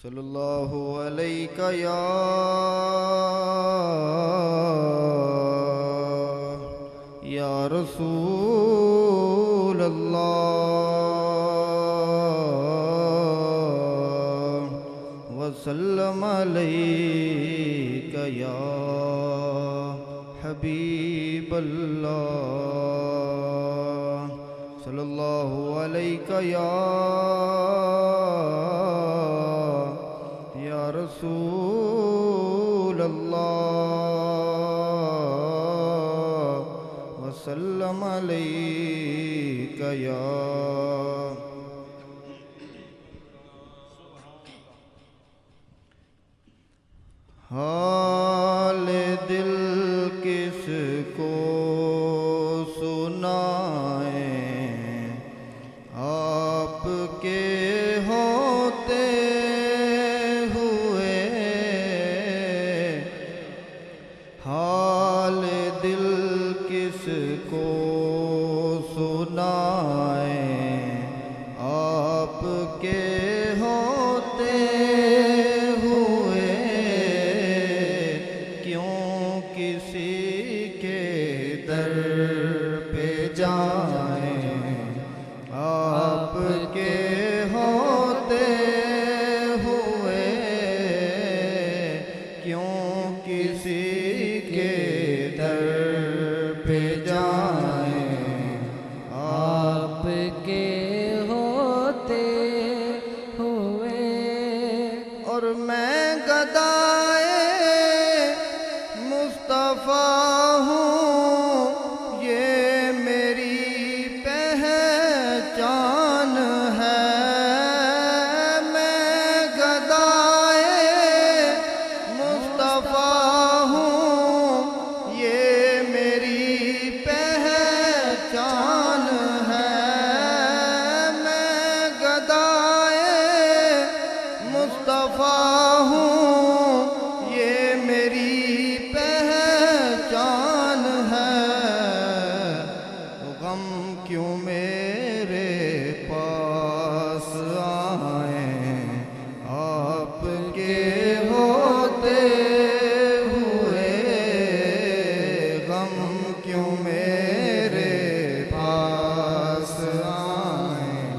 صلی اللہ علیہ یا رسول اللہ وسلم علیک یا حبیب اللہ صلی اللہ علیہ یا رسول اللہ وسلم علیک یا حال دل کس کو سنائیں آپ کے ہوتے ہوئے حال دل کس کو سنائیں آپ کے ہوتے کسی کے در پہ جائیں آپ کے ہوتے ہوئے کیوں کسی کے در پہ جائیں آپ کے ہوتے ہوئے اور میں گدائے مصطفیٰ ہوں یہ میری پہچان ہے میں گدائے مصطفیٰ ہوں یہ میری پہچان ہے میں گدائے مصطفیٰ ہوں یہ میری پہچان ہے غم کیوں میرے پاس آئیں آپ کے ہوتے ہوئے غم کیوں میرے پاس آئیں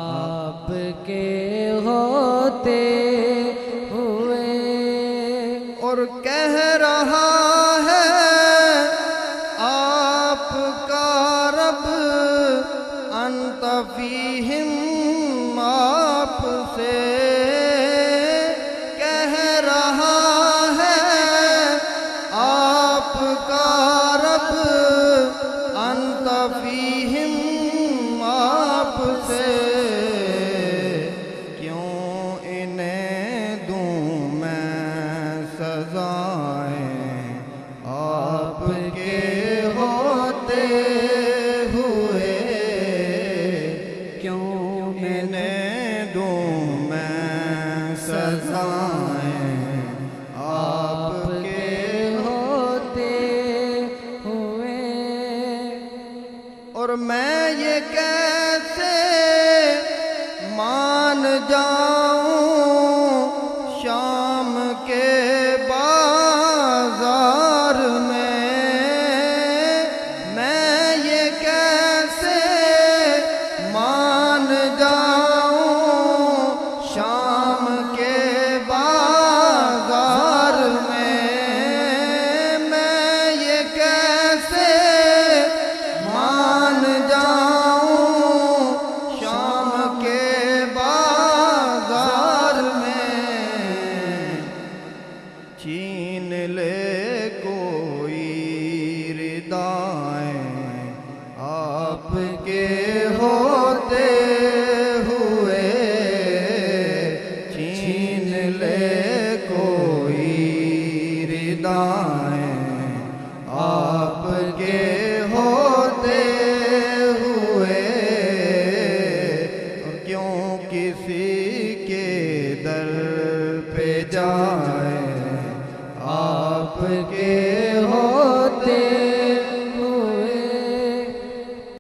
آپ کے ہوتے ہوئے اور کہہ رہا